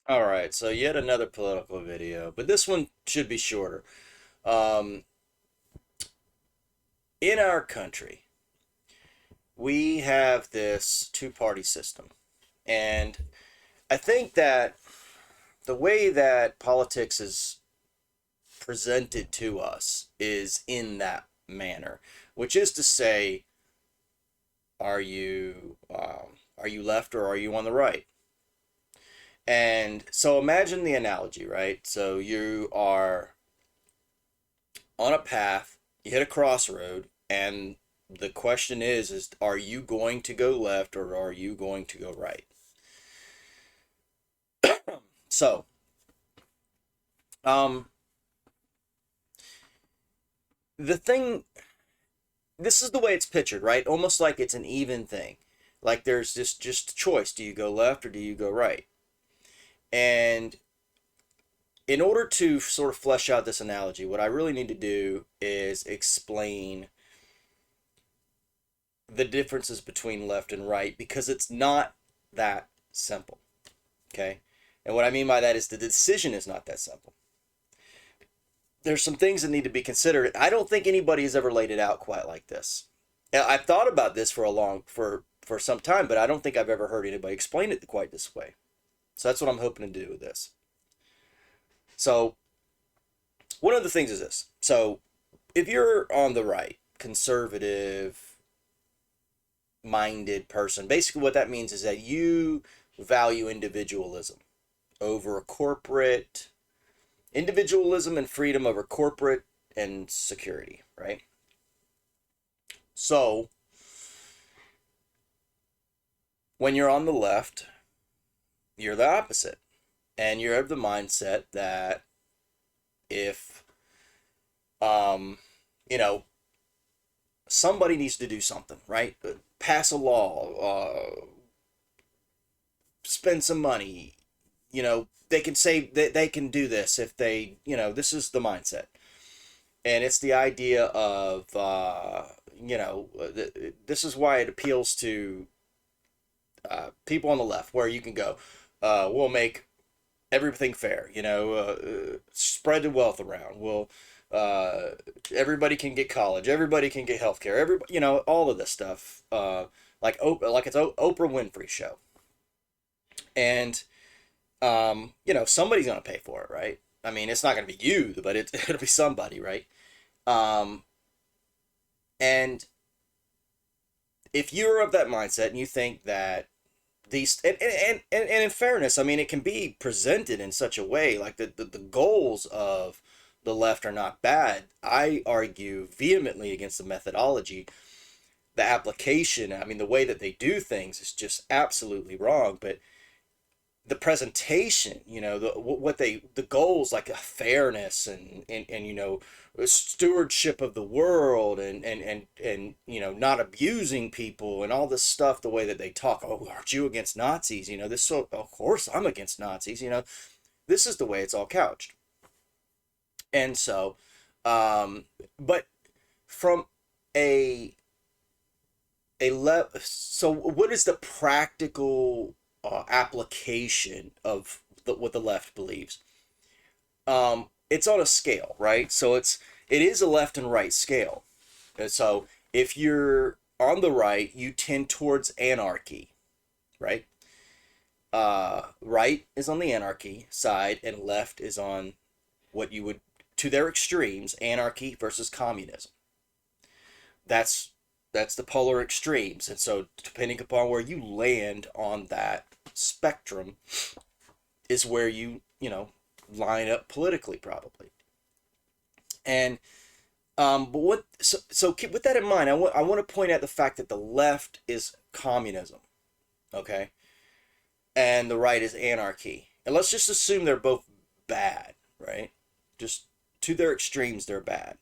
All right, so yet another political video, but this one should be shorter. Um, in our country, we have this two-party system, and I think that the way that politics is presented to us is in that manner, which is to say, are you left or are you on the right? And so imagine the analogy, right? So you are on a path, you hit a crossroad, and the question is are you going to go left or are you going to go right? So, um, the thing, this is the way it's pictured, right? Almost like it's an even thing. Like there's just a choice. Do you go left or do you go right? And in order to sort of flesh out this analogy, what I really need to do is explain the differences between left and right because it's not that simple. Okay. And what I mean by that is the decision is not that simple. There's some things that need to be considered. I don't think anybody has ever laid it out quite like this. I've thought about this for some time, but I don't think I've ever heard anybody explain it quite this way. So that's what I'm hoping to do with this. So one of the things is this. So if you're on the right, conservative minded person, basically what that means is that you value over corporate individualism and freedom over corporate and security, right? So when you're on the left, you're the opposite. And you're of the mindset that if um you know somebody needs to do something, right? Pass a law, spend some money, they can say that they can do this if they, this is the mindset. And it's the idea of this is why it appeals to people on the left, where you can go, we'll make everything fair, spread the wealth around, we'll everybody can get college, everybody can get health care, everybody, all of this stuff, like it's Oprah Winfrey show. And somebody's gonna pay for it, right? I mean, it's not gonna be you, but it'll be somebody, right? um and if you're of that mindset and you think that these and in fairness, I mean, it can be presented in such a way like the goals of the left are not bad. I argue vehemently against the methodology. The application, I mean, the way that they do things is just absolutely wrong. But the presentation, the goals, like a fairness and stewardship of the world and not abusing people and all this stuff, the way that they talk. Oh, aren't you against Nazis? This, so of course I'm against Nazis. This is the way it's all couched. And so but from a so what is the practical application of what the left believes? It's on a scale, right? So it is a left and right scale. And so if you're on the right, you tend towards anarchy, right? Right is on the anarchy side, and left is on what you would, to their extremes, anarchy versus communism. That's that's the polar extremes. And so depending upon where you land on that spectrum is where you line up politically, probably. And but with that in mind, I want to point out the fact that the left is communism, okay, and the right is anarchy. And let's just assume they're both bad, right? Just to their extremes, they're bad.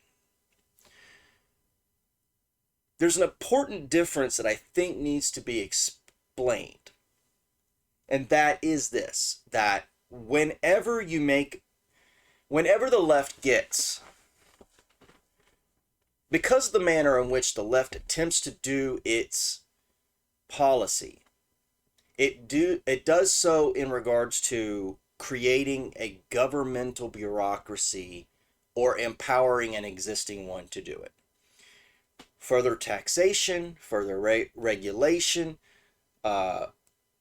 There's an important difference that I think needs to be explained, and that is this: that whenever the left gets, because of the manner in which the left attempts to do its policy, it does so in regards to creating a governmental bureaucracy or empowering an existing one to do it. Further taxation, further regulation,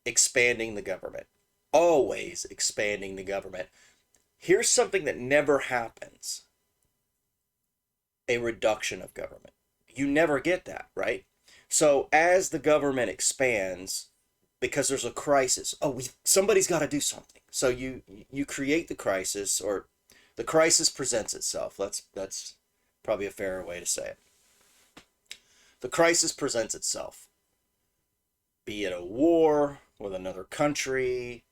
expanding the government. Always expanding the government. Here's something that never happens: a reduction of government. You never get that, right? So as the government expands, because there's a crisis, somebody's got to do something. So you create the crisis, or the crisis presents itself. That's probably a fairer way to say it. The crisis presents itself, be it a war with another country,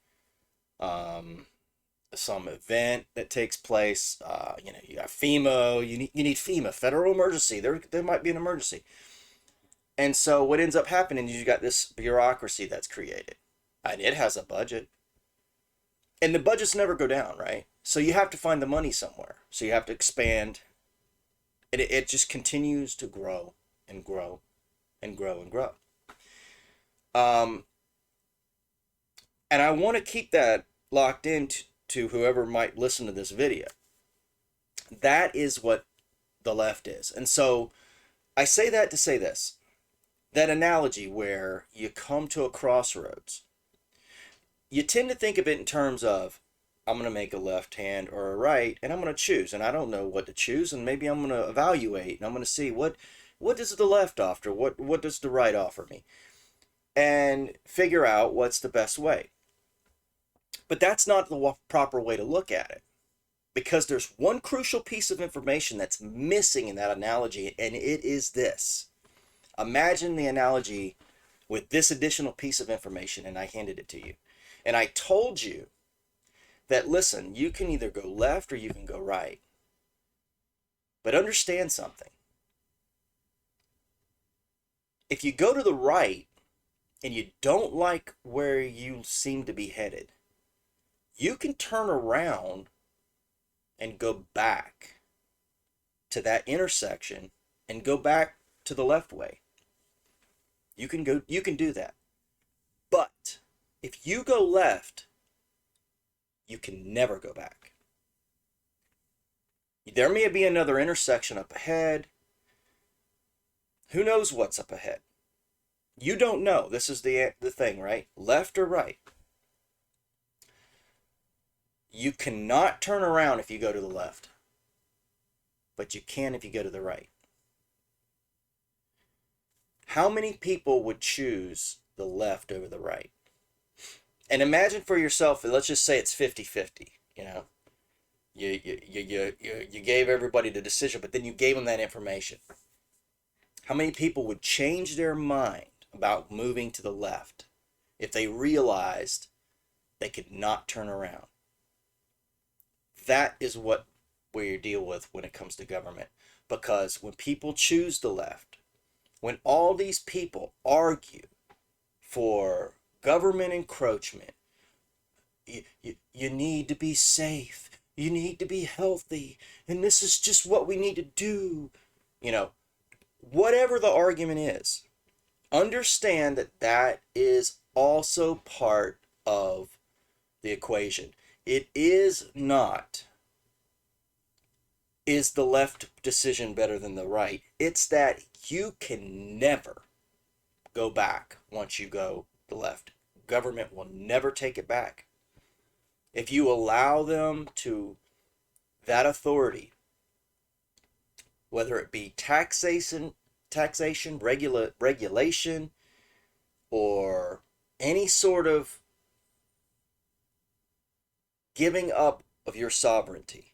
some event that takes place. You got FEMA. You need FEMA, federal emergency. There might be an emergency. And so what ends up happening is you got this bureaucracy that's created, and it has a budget, and the budgets never go down, right? So you have to find the money somewhere. So you have to expand, and it just continues to grow and grow and grow and grow. And I want to keep that locked in to whoever might listen to this video. That is what the left is. And so I say that to say this: that analogy where you come to a crossroads, you tend to think of it in terms of, I'm going to make a left hand or a right, and I'm going to choose, and I don't know what to choose, and maybe I'm going to evaluate, and I'm going to see what does the left offer, what does the right offer me, and figure out what's the best way. But that's not the proper way to look at it, because there's one crucial piece of information that's missing in that analogy, and it is this. Imagine the analogy with this additional piece of information, and I handed it to you. And I told you that, listen, you can either go left or you can go right. But understand something. If you go to the right and you don't like where you seem to be headed, you can turn around and go back to that intersection and go back to the left way. You can do that. But if you go left, you can never go back. There may be another intersection up ahead. Who knows what's up ahead? You don't know. This is the thing, right? Left or right. You cannot turn around if you go to the left, but you can if you go to the right. How many people would choose the left over the right? And imagine for yourself, let's just say it's 50-50, you know. You gave everybody the decision, but then you gave them that information. How many people would change their mind about moving to the left if they realized they could not turn around? That is what we deal with when it comes to government. Because when people choose the left, when all these people argue for government encroachment, you need to be safe, you need to be healthy, and this is just what we need to do. You know, whatever the argument is, understand that that is also part of the equation. It is not, is the left decision better than the right? It's that you can never go back once you go the left. Government will never take it back. If you allow them to, that authority, whether it be taxation, regulation, or any sort of giving up of your sovereignty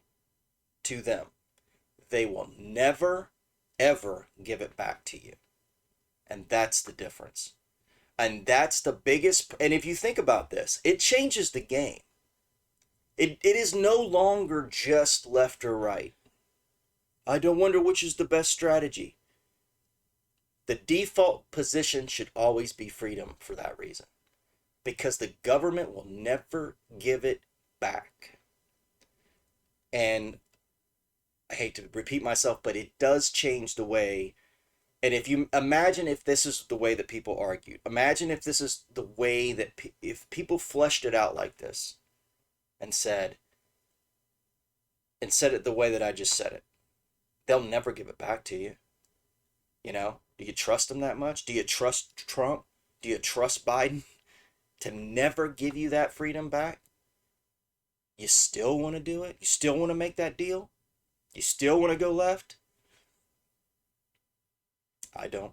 to them, they will never, ever give it back to you. And that's the difference. And that's the biggest, and if you think about this, it changes the game. It is no longer just left or right. I don't wonder which is the best strategy. The default position should always be freedom for that reason. Because the government will never give it back. And I hate to repeat myself, but it does change the way. And if you imagine if this is the way that people argued, imagine if this is the way that if people fleshed it out like this, and said it the way that I just said it, they'll never give it back to you. You know, do you trust them that much? Do you trust Trump? Do you trust Biden to never give you that freedom back? You still want to do it? You still want to make that deal? You still want to go left? I don't.